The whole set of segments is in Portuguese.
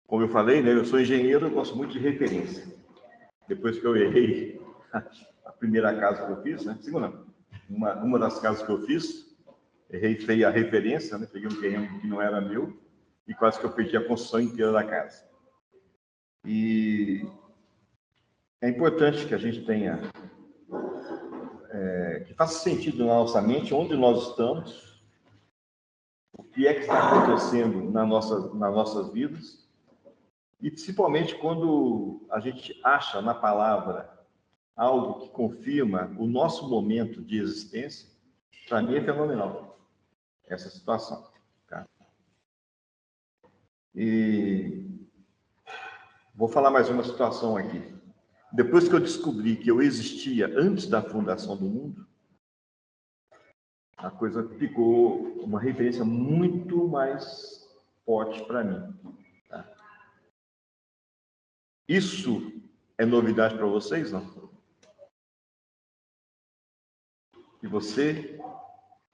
Como eu falei, né, eu sou engenheiro, eu gosto muito de referência. Depois que eu errei a primeira casa que eu fiz, né? Segunda, uma das casas que eu fiz, errei feio a referência, né? Peguei um terreno que não era meu e quase que eu perdi a construção inteira da casa. E é importante que a gente tenha, que faça sentido na nossa mente onde nós estamos, o que é que está acontecendo nas nossas vidas, e principalmente quando a gente acha na palavra algo que confirma o nosso momento de existência. Para mim é fenomenal essa situação. Tá? E vou falar mais uma situação aqui. Depois que eu descobri que eu existia antes da fundação do mundo, a coisa ficou uma referência muito mais forte para mim. Tá? Isso é novidade para vocês, não? Que você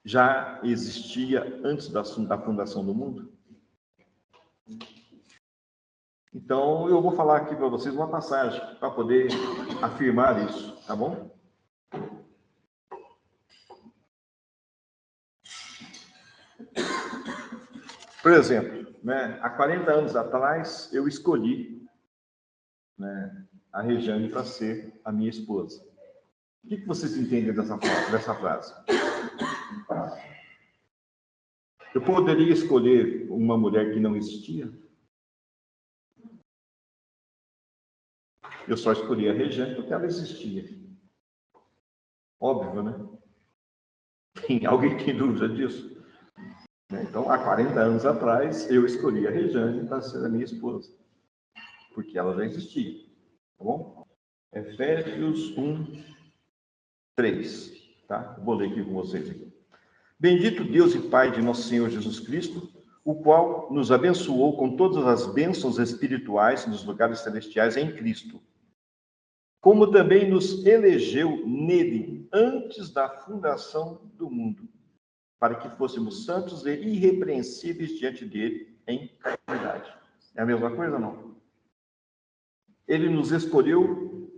já existia antes da fundação do mundo? Então, eu vou falar aqui para vocês uma passagem para poder afirmar isso, tá bom? Por exemplo, né, há 40 anos atrás, eu escolhi, né, a Regiane para ser a minha esposa. O que vocês entendem dessa frase? Eu poderia escolher uma mulher que não existia? Eu só escolhi a Regiane porque ela existia. Óbvio, né? Alguém tem dúvida disso? Então, há 40 anos atrás, eu escolhi a Regiane para ser a minha esposa, porque ela já existia. Tá bom? Efésios 1, 3. Tá? Vou ler aqui com vocês. Aqui. Bendito Deus e Pai de nosso Senhor Jesus Cristo, o qual nos abençoou com todas as bênçãos espirituais nos lugares celestiais em Cristo, como também nos elegeu nele antes da fundação do mundo, para que fôssemos santos e irrepreensíveis diante dele em caridade. É a mesma coisa, não? Ele nos escolheu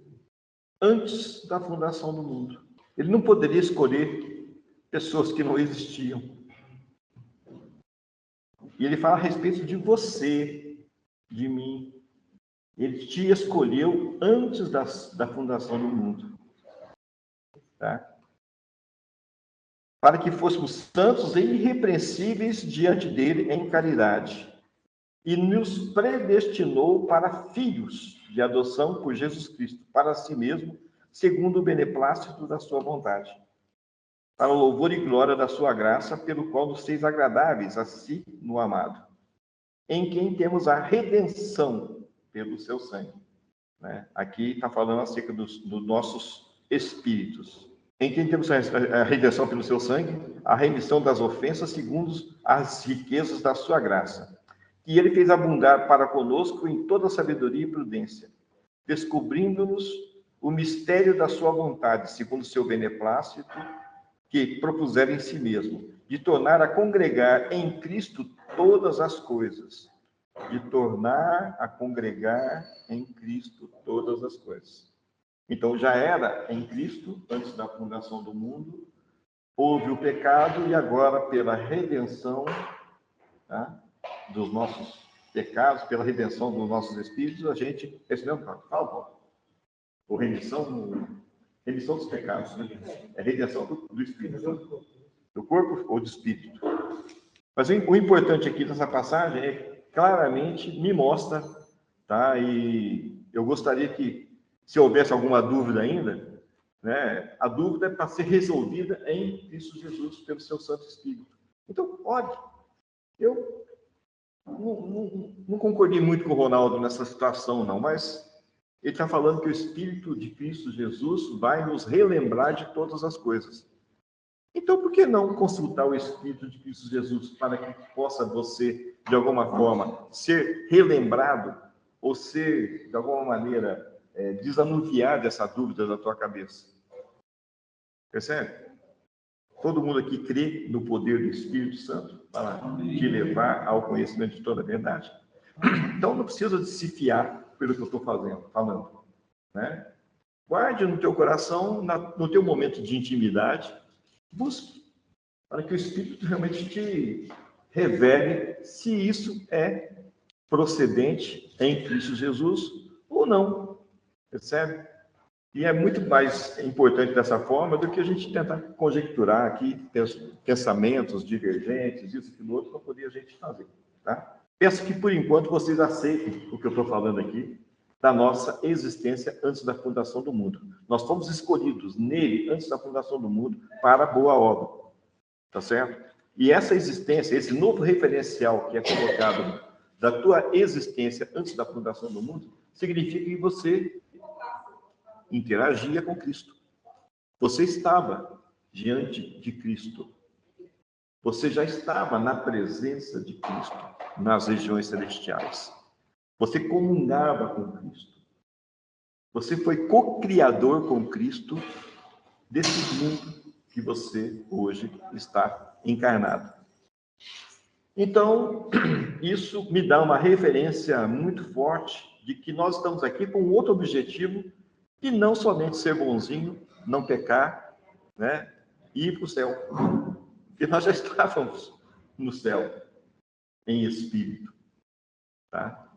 antes da fundação do mundo. Ele não poderia escolher pessoas que não existiam. E ele fala a respeito de você, de mim. Ele te escolheu antes da fundação do mundo. Tá? Para que fôssemos santos e irrepreensíveis diante dele em caridade. E nos predestinou para filhos de adoção por Jesus Cristo, para si mesmo, segundo o beneplácito da sua vontade, para o louvor e glória da sua graça, pelo qual nos fez agradáveis a si no amado, em quem temos a redenção pelo seu sangue. Né? Aqui está falando acerca dos nossos espíritos. Em quem temos a redenção pelo seu sangue, a remissão das ofensas segundo as riquezas da sua graça. E ele fez abundar para conosco em toda sabedoria e prudência, descobrindo-nos o mistério da sua vontade, segundo o seu beneplácito, que propusera em si mesmo, de tornar a congregar em Cristo todas as coisas. De tornar a congregar em Cristo todas as coisas. Então, já era em Cristo, antes da fundação do mundo, houve o pecado e agora, pela redenção, tá, dos nossos pecados, pela redenção dos nossos espíritos, a gente... Esse mesmo, fala, Paulo. Ou remissão dos pecados, né? É redenção do espírito. Do corpo ou do espírito. Mas o importante aqui dessa passagem é claramente me mostra, tá? E eu gostaria que, se houvesse alguma dúvida ainda, né, a dúvida é para ser resolvida em Cristo Jesus pelo seu Santo Espírito. Então, pode. Eu não concordei muito com o Ronaldo nessa situação, não, mas ele está falando que o Espírito de Cristo Jesus vai nos relembrar de todas as coisas. Então, por que não consultar o Espírito de Cristo Jesus para que possa você, de alguma forma, ser relembrado ou ser, de alguma maneira, desanuviar dessa dúvida da tua cabeça? Percebe? Todo mundo aqui crê no poder do Espírito Santo para te levar ao conhecimento de toda a verdade. Então, não precisa de se fiar pelo que eu estou falando, né? Guarde no teu coração, no teu momento de intimidade, busque, para que o Espírito realmente te revele se isso é procedente em Cristo Jesus ou não, percebe? E é muito mais importante dessa forma do que a gente tentar conjecturar aqui pensamentos divergentes, isso e outro, para poder a gente fazer, tá? Peço que, por enquanto, vocês aceitem o que eu estou falando aqui, da nossa existência antes da fundação do mundo. Nós fomos escolhidos nele, antes da fundação do mundo, para a boa obra, tá certo? E essa existência, esse novo referencial que é colocado da tua existência antes da fundação do mundo, significa que você interagia com Cristo. Você estava diante de Cristo. Você já estava na presença de Cristo, nas regiões celestiais. Você comungava com Cristo. Você foi co-criador com Cristo desse mundo que você hoje está encarnado. Então, isso me dá uma referência muito forte de que nós estamos aqui com outro objetivo e não somente ser bonzinho, não pecar, né, e ir para o céu. Porque nós já estávamos no céu, em espírito, tá?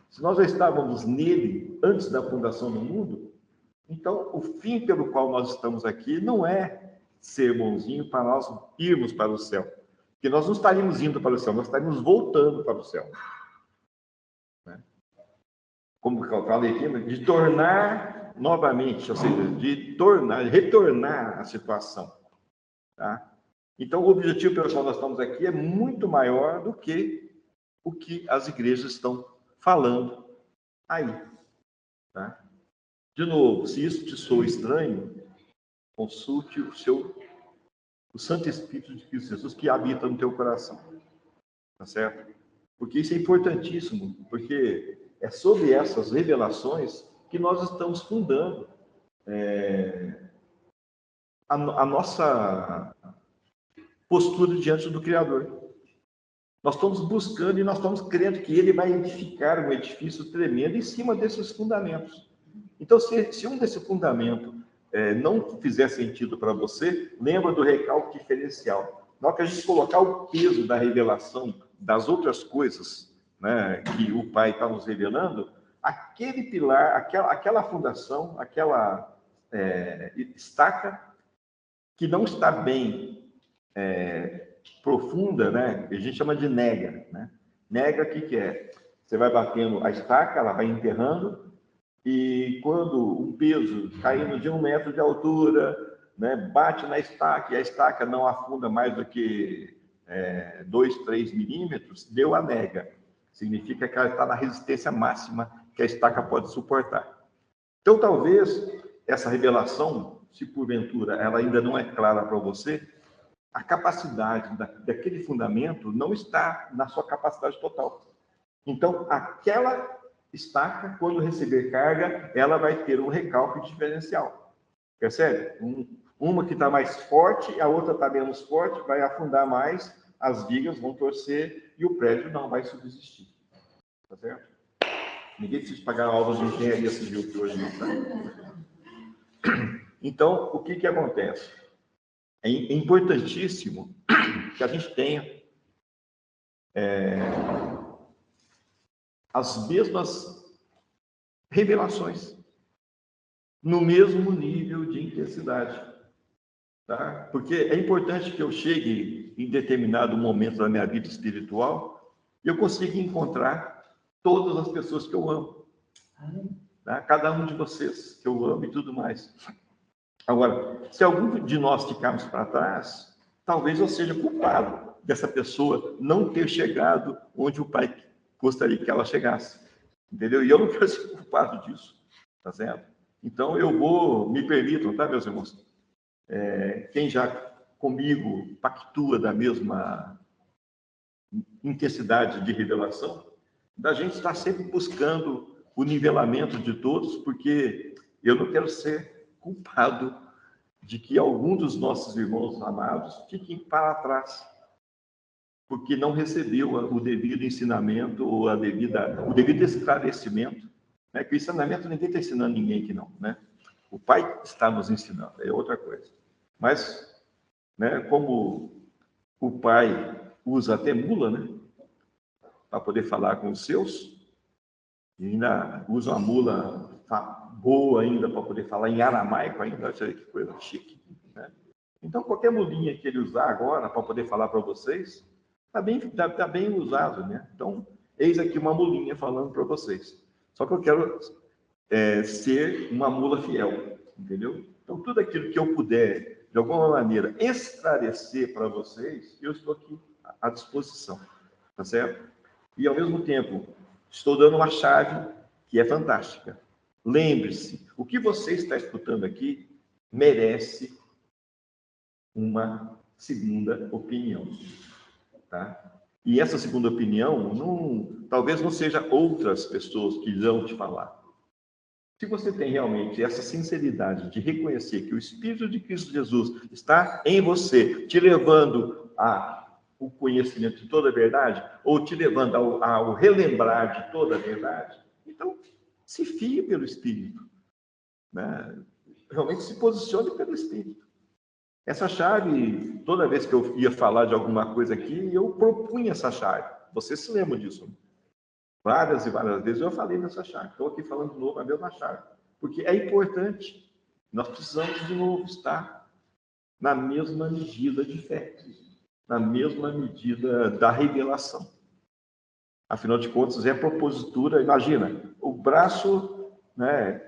Se nós já estávamos nele antes da fundação do mundo, então o fim pelo qual nós estamos aqui não é ser bonzinho para nós irmos para o céu. Porque nós não estaríamos indo para o céu, nós estaríamos voltando para o céu. Né? Como eu falei aqui, de tornar novamente, ou seja, de retornar à situação. Tá? Então, o objetivo pelo qual nós estamos aqui é muito maior do que o que as igrejas estão falando aí. Tá? De novo, se isso te soa estranho, consulte o Santo Espírito de Cristo Jesus que habita no teu coração. Tá certo? Porque isso é importantíssimo, porque é sobre essas revelações que nós estamos fundando a nossa postura diante do Criador. Nós estamos buscando e nós estamos crendo que Ele vai edificar um edifício tremendo em cima desses fundamentos. Então, se um desse fundamento não fizer sentido para você, lembra do recalque diferencial. Na hora que a gente colocar o peso da revelação das outras coisas, né, que o Pai está nos revelando, aquele pilar, aquela fundação, aquela estaca que não está bem profunda, né, a gente chama de nega. Né? Nega, o que é? Você vai batendo a estaca, ela vai enterrando, e quando um peso caindo de 1 metro de altura, né, bate na estaca, e a estaca não afunda mais do que 2, 3 milímetros, deu a nega. Significa que ela está na resistência máxima que a estaca pode suportar. Então, talvez, essa revelação, se porventura ela ainda não é clara para você, a capacidade daquele fundamento não está na sua capacidade total. Então, aquela estaca, quando receber carga, ela vai ter um recalque diferencial. Percebe? Uma que está mais forte, a outra está menos forte, vai afundar mais, as vigas vão torcer e o prédio não vai subsistir. Tá certo? Ninguém precisa pagar aulas de engenharia civil que hoje não tá. Então, o que acontece? É importantíssimo que a gente tenha as mesmas revelações no mesmo nível de intensidade, tá? Porque é importante que eu chegue em determinado momento da minha vida espiritual e eu consiga encontrar todas as pessoas que eu amo, tá? Cada um de vocês que eu amo e tudo mais. Agora, se algum de nós ficarmos para trás, talvez eu seja culpado dessa pessoa não ter chegado onde o Pai gostaria que ela chegasse, entendeu? E eu não quero ser culpado disso, tá certo? Então, eu vou, me permitam, tá, meus irmãos? Quem já comigo pactua da mesma intensidade de revelação, da gente estar sempre buscando o nivelamento de todos, porque eu não quero ser culpado de que algum dos nossos irmãos amados fiquem para trás. porque não recebeu o devido ensinamento ou o devido esclarecimento, né? Que o ensinamento ninguém está ensinando ninguém aqui não, né? O Pai está nos ensinando, é outra coisa. Mas, né, como o Pai usa até mula, né, para poder falar com os seus, e ainda usa uma mula boa ainda para poder falar em aramaico ainda, olha que coisa chique, né? Então, qualquer mulinha que ele usar agora para poder falar para vocês, tá bem usado, né? Então, eis aqui uma mulinha falando para vocês. Só que eu quero ser uma mula fiel, entendeu? Então, tudo aquilo que eu puder, de alguma maneira, esclarecer para vocês, eu estou aqui à disposição, tá certo? E, ao mesmo tempo, estou dando uma chave que é fantástica. Lembre-se, o que você está escutando aqui merece uma segunda opinião, tá? E essa segunda opinião, talvez não seja outras pessoas que irão te falar. Se você tem realmente essa sinceridade de reconhecer que o Espírito de Cristo Jesus está em você, te levando ao conhecimento de toda a verdade, ou te levando ao relembrar de toda a verdade, então se fie pelo Espírito, né? Realmente se posicione pelo Espírito. Essa chave, toda vez que eu ia falar de alguma coisa aqui, eu propunha essa chave. Você se lembra disso? Várias e várias vezes eu falei nessa chave. Estou aqui falando de novo a mesma chave. Porque é importante. Nós precisamos, de novo, estar na mesma medida de fé. Na mesma medida da revelação. Afinal de contas, é propositura. Imagina, o braço, né,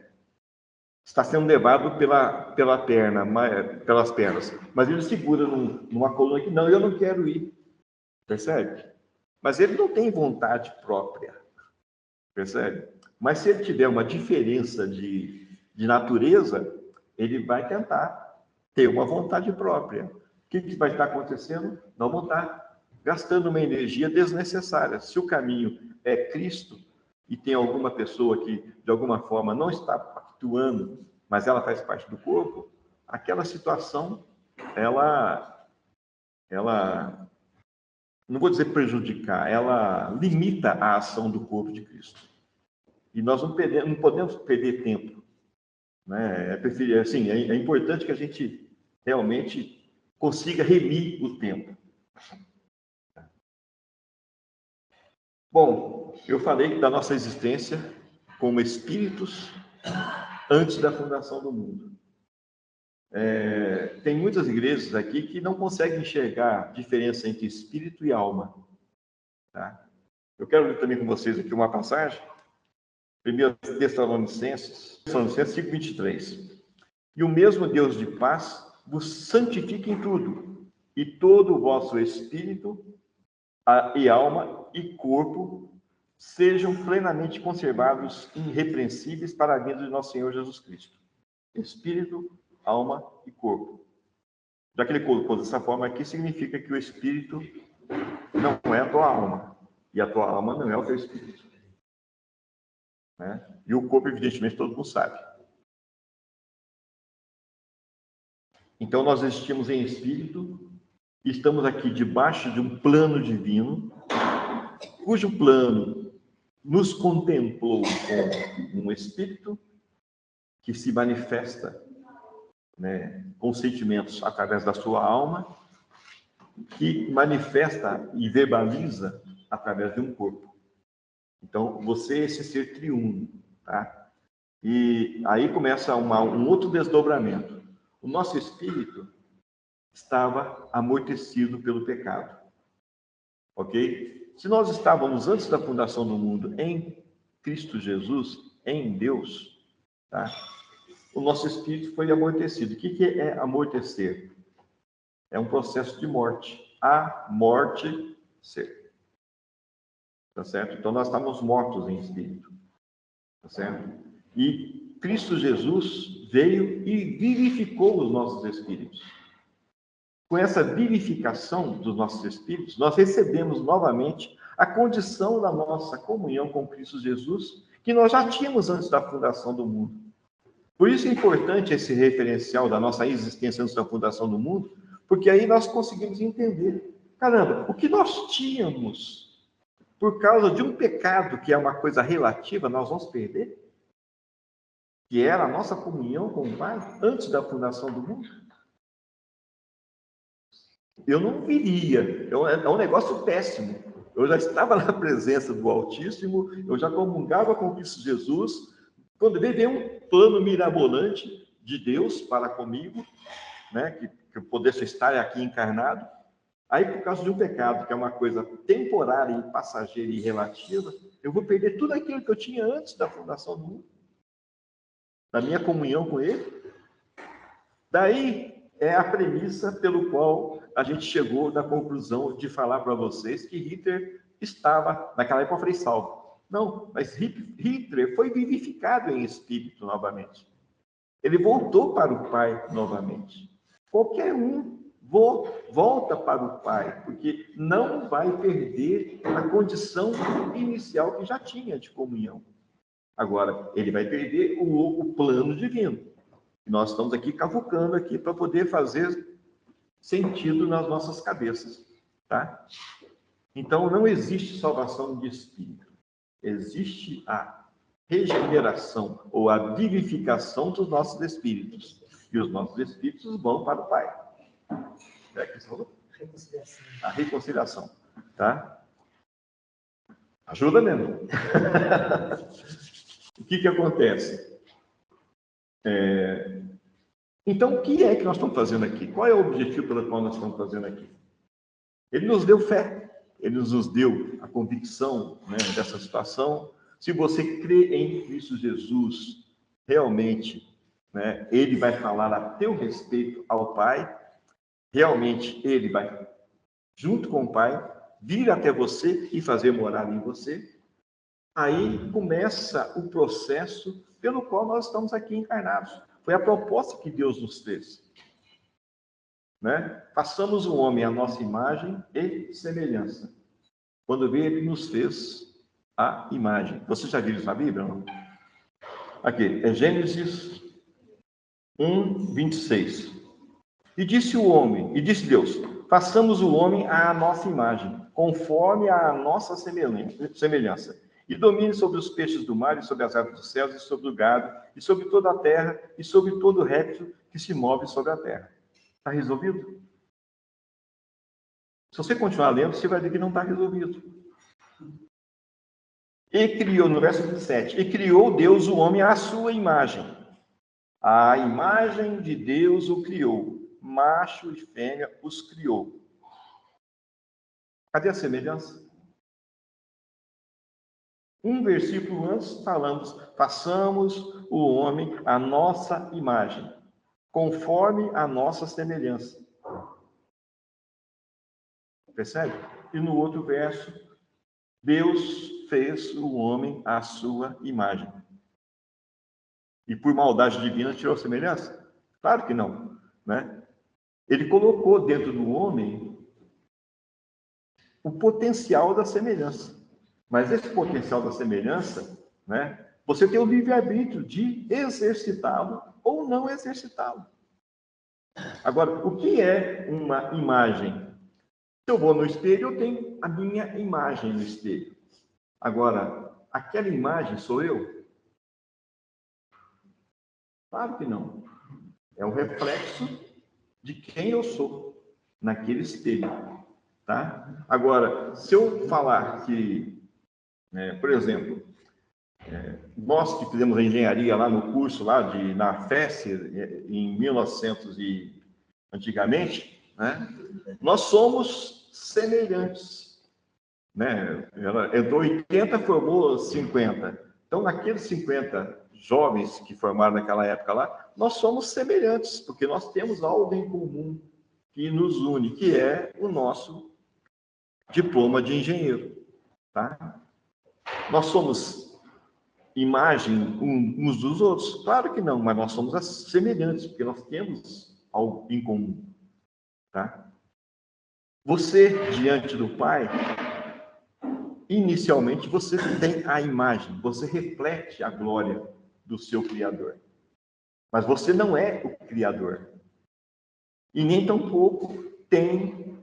está sendo levado pelas pernas. Mas ele segura numa coluna que não, eu não quero ir. Percebe? Mas ele não tem vontade própria. Percebe? Mas se ele tiver uma diferença de natureza, ele vai tentar ter uma vontade própria. O que vai estar acontecendo? Nós vamos estar gastando uma energia desnecessária. Se o caminho é Cristo e tem alguma pessoa que, de alguma forma, não está pactuando, mas ela faz parte do corpo, aquela situação, ela não vou dizer prejudicar, ela limita a ação do corpo de Cristo. E nós não podemos perder tempo, né? É importante que a gente realmente consiga remir o tempo. Bom, eu falei da nossa existência como espíritos antes da fundação do mundo. Tem muitas igrejas aqui que não conseguem enxergar a diferença entre espírito e alma. Tá? Eu quero ler também com vocês aqui uma passagem. 1 Tessalonicenses 5:23. E o mesmo Deus de paz vos santifique em tudo, e todo o vosso espírito, e alma e corpo sejam plenamente conservados irrepreensíveis para a vinda de nosso Senhor Jesus Cristo. Espírito, alma e corpo. Já que ele colocou dessa forma aqui, significa que o espírito não é a tua alma, e a tua alma não é o teu espírito. Né? E o corpo, evidentemente, todo mundo sabe. Então, nós existimos em espírito, e estamos aqui debaixo de um plano divino, cujo plano nos contemplou com um espírito que se manifesta, né, com sentimentos através da sua alma, que manifesta e verbaliza através de um corpo. Então, você é esse ser triuno, tá? E aí começa um outro desdobramento. O nosso espírito estava amortecido pelo pecado, ok? Se nós estávamos antes da fundação do mundo em Cristo Jesus, em Deus, tá? O nosso espírito foi amortecido. O que é amortecer? É um processo de morte. Amortecer. Tá certo? Então, nós estamos mortos em espírito. Tá certo? E Cristo Jesus veio e vivificou os nossos espíritos. Com essa vivificação dos nossos espíritos, nós recebemos novamente a condição da nossa comunhão com Cristo Jesus, que nós já tínhamos antes da fundação do mundo. Por isso é importante esse referencial da nossa existência antes da fundação do mundo, porque aí nós conseguimos entender. Caramba, o que nós tínhamos por causa de um pecado, que é uma coisa relativa, nós vamos perder? Que era a nossa comunhão com o Pai antes da fundação do mundo? Eu não viria, é um negócio péssimo. Eu já estava na presença do Altíssimo, eu já comungava com Cristo Jesus, quando veio um plano mirabolante de Deus para comigo, né, que eu pudesse estar aqui encarnado. Aí, por causa de um pecado, que é uma coisa temporária e passageira e relativa, eu vou perder tudo aquilo que eu tinha antes da fundação do mundo, da minha comunhão com Ele. Daí é a premissa pelo qual a gente chegou na conclusão de falar para vocês que Hitler estava, naquela época eu falei salvo. Não, mas Hitler foi vivificado em espírito novamente. Ele voltou para o Pai novamente. Qualquer um volta para o Pai, porque não vai perder a condição inicial que já tinha de comunhão. Agora, ele vai perder o plano divino. Nós estamos aqui cavucando aqui para poder fazer sentido nas nossas cabeças, tá? Então, não existe salvação de espírito. Existe a regeneração ou a vivificação dos nossos espíritos. E os nossos espíritos vão para o Pai. É que você falou? A reconciliação, tá? Ajuda mesmo. O que acontece? Então, o que é que nós estamos fazendo aqui? Qual é o objetivo pelo qual nós estamos fazendo aqui? Ele nos deu fé, ele nos deu a convicção, né, dessa situação. Se você crê em Cristo Jesus, realmente, né, ele vai falar a teu respeito ao Pai, realmente ele vai, junto com o Pai, vir até você e fazer morada em você. Aí começa o processo pelo qual nós estamos aqui encarnados. Foi a proposta que Deus nos fez. Né? Façamos o homem à nossa imagem e semelhança. Quando veio, ele nos fez a imagem. Você já viu isso na Bíblia? Não? Aqui, é Gênesis 1, 26. E disse Deus, façamos o homem à nossa imagem, conforme a nossa semelhança. E domine sobre os peixes do mar, e sobre as aves dos céus, e sobre o gado, e sobre toda a terra, e sobre todo réptil que se move sobre a terra. Está resolvido? Se você continuar lendo, você vai ver que não está resolvido. E criou, no verso 27, e criou Deus o homem à sua imagem. A imagem de Deus o criou. Macho e fêmea os criou. Cadê a semelhança? Um versículo antes falamos, façamos o homem à nossa imagem, conforme a nossa semelhança. Percebe? E no outro verso, Deus fez o homem à sua imagem. E por maldade divina tirou a semelhança? Claro que não, né? Ele colocou dentro do homem o potencial da semelhança. Mas esse potencial da semelhança, né? Você tem o livre-arbítrio de exercitá-lo ou não exercitá-lo. Agora, o que é uma imagem? Se eu vou no espelho, eu tenho a minha imagem no espelho. Agora, aquela imagem sou eu? Claro que não. É o reflexo de quem eu sou naquele espelho, tá? Agora, se eu falar que, por exemplo, nós que fizemos a engenharia lá no curso lá na FES em 1900 e antigamente, né? Nós somos semelhantes, né? Ela entrou 80, formou 50. Então, naqueles 50 jovens que formaram naquela época lá, nós somos semelhantes, porque nós temos algo em comum que nos une, que é o nosso diploma de engenheiro, tá? Nós somos imagem uns dos outros? Claro que não, mas nós somos semelhantes, porque nós temos algo em comum, tá? Você, diante do Pai, inicialmente você tem a imagem, você reflete a glória do seu Criador. Mas você não é o Criador. E nem tampouco tem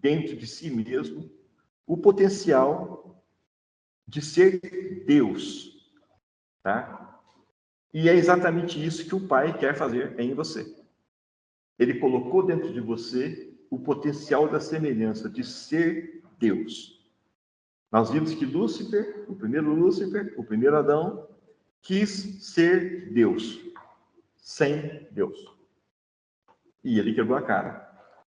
dentro de si mesmo o potencial de ser Deus, tá? E é exatamente isso que o Pai quer fazer em você. Ele colocou dentro de você o potencial da semelhança, de ser Deus. Nós vimos que Lúcifer, o primeiro Adão, quis ser Deus, sem Deus. E ele quebrou a cara,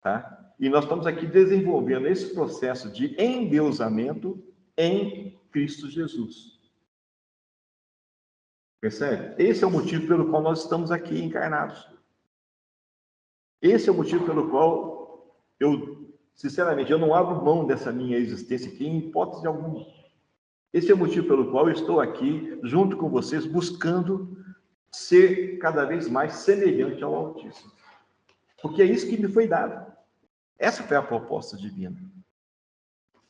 tá? E nós estamos aqui desenvolvendo esse processo de endeusamento em Cristo Jesus. Percebe? Esse é o motivo pelo qual nós estamos aqui encarnados. Esse é o motivo pelo qual sinceramente, eu não abro mão dessa minha existência aqui em hipótese alguma. Esse é o motivo pelo qual eu estou aqui, junto com vocês, buscando ser cada vez mais semelhante ao Altíssimo. Porque é isso que me foi dado. Essa foi a proposta divina.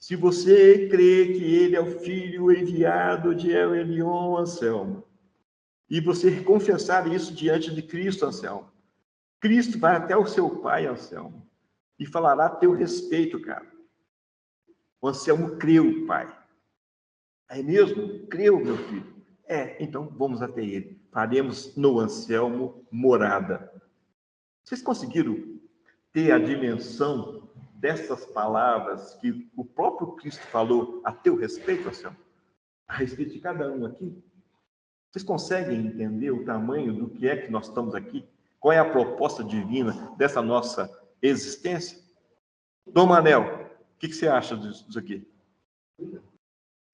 Se você crê que ele é o Filho enviado de El Elyon, Anselmo, e você confessar isso diante de Cristo, Anselmo, Cristo vai até o seu Pai, Anselmo, e falará a teu respeito, cara. O Anselmo creu, Pai. É mesmo? Creu, meu filho? Então vamos até ele. Faremos no Anselmo morada. Vocês conseguiram ter a dimensão dessas palavras que o próprio Cristo falou a teu respeito, Anselmo? A respeito de cada um aqui? Vocês conseguem entender o tamanho do que é que nós estamos aqui? Qual é a proposta divina dessa nossa existência? Dom Manel, o que você acha disso aqui?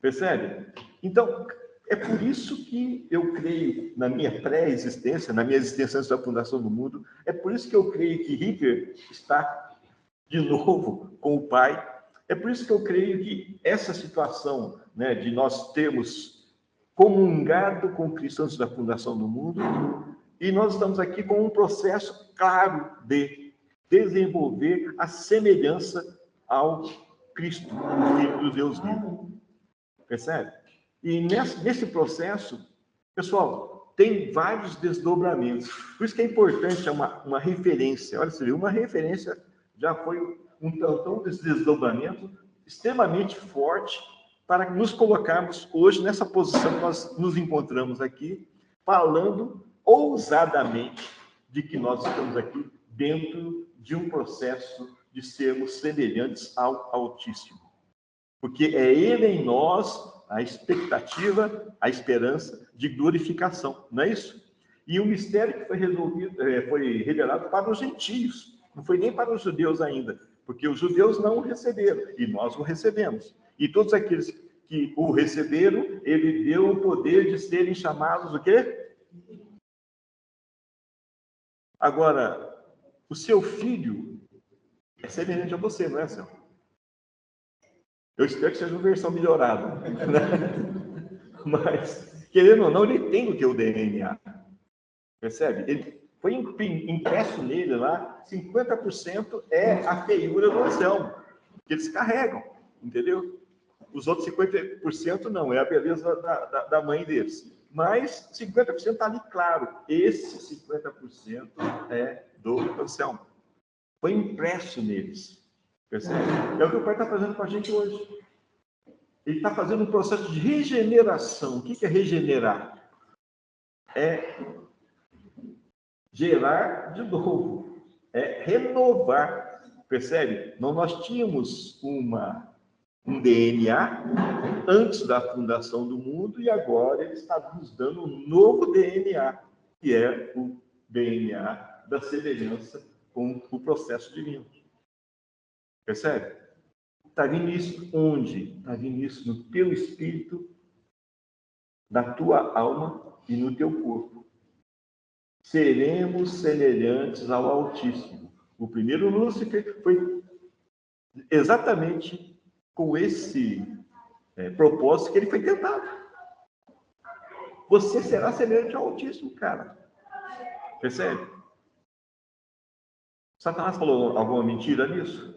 Percebe? Então, é por isso que eu creio na minha pré-existência, na minha existência antes da fundação do mundo, é por isso que eu creio que Hitler está de novo com o Pai, é por isso que eu creio que essa situação, né, de nós termos comungado com Cristo antes da fundação do mundo, e nós estamos aqui com um processo claro de desenvolver a semelhança ao Cristo, o Filho do Deus vivo. Percebe? E nesse processo, pessoal, tem vários desdobramentos. Por isso que é importante uma referência. Olha, você viu, uma referência já foi um tantão desse desdobramento extremamente forte para nos colocarmos hoje nessa posição que nós nos encontramos aqui, falando ousadamente de que nós estamos aqui dentro de um processo de sermos semelhantes ao Altíssimo. Porque é ele em nós a expectativa, a esperança de glorificação, não é isso? E o mistério que foi revelado para os gentios, não foi nem para os judeus ainda, porque os judeus não o receberam, e nós o recebemos. E todos aqueles que o receberam, ele deu o poder de serem chamados o quê? Agora, o seu filho é semelhante a você, não é, Senhor? Eu espero que seja uma versão melhorada. Né? Mas, querendo ou não, ele tem o teu DNA. Percebe? Ele foi impresso nele lá, 50% é a feiura do Anselmo, que eles carregam, entendeu? Os outros 50% não, é a beleza da mãe deles. Mas 50% está ali claro. Esse 50% é do Anselmo. Foi impresso neles. Percebe? É o que o Pai está fazendo com a gente hoje. Ele está fazendo um processo de regeneração. O que é regenerar? É gerar de novo. É renovar. Percebe? Nós tínhamos um DNA antes da fundação do mundo e agora ele está nos dando um novo DNA, que é o DNA da semelhança com o processo divino. Percebe? Está vindo isso onde? Está vindo isso no teu espírito, na tua alma e no teu corpo. Seremos semelhantes ao Altíssimo. O primeiro Lúcifer foi exatamente com esse propósito que ele foi tentado. Você será semelhante ao Altíssimo, cara. Percebe? Satanás falou alguma mentira nisso?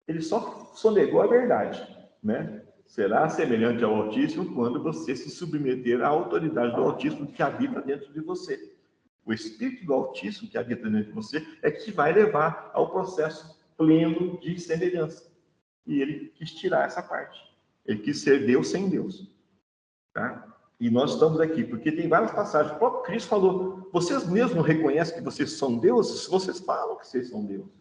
Ele só sonegou a verdade, né? Será semelhante ao Altíssimo quando você se submeter à autoridade do Altíssimo que habita dentro de você. O Espírito do Altíssimo que habita dentro de você é que te vai levar ao processo pleno de semelhança. E ele quis tirar essa parte. Ele quis ser Deus sem Deus. Tá? E nós estamos aqui, porque tem várias passagens. O próprio Cristo falou, vocês mesmos reconhecem que vocês são deuses? Vocês falam que vocês são deuses.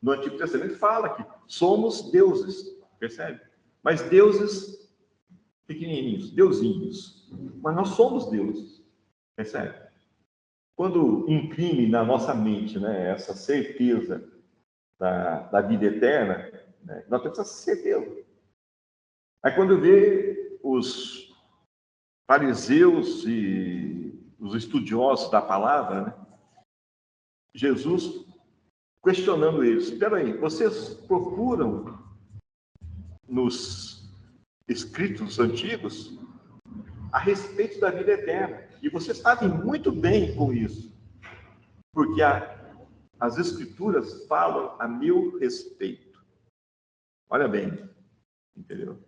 No Antigo Testamento fala que somos deuses, percebe? Mas deuses pequenininhos, deusinhos. Mas nós somos deuses, percebe? Quando imprime na nossa mente, né, essa certeza da vida eterna, né, nós temos essa certeza. Aí quando vê os fariseus e os estudiosos da palavra, né, Jesus questionando eles, espera aí, vocês procuram nos escritos antigos a respeito da vida eterna, e vocês sabem muito bem com isso, porque as escrituras falam a meu respeito. Olha bem, entendeu?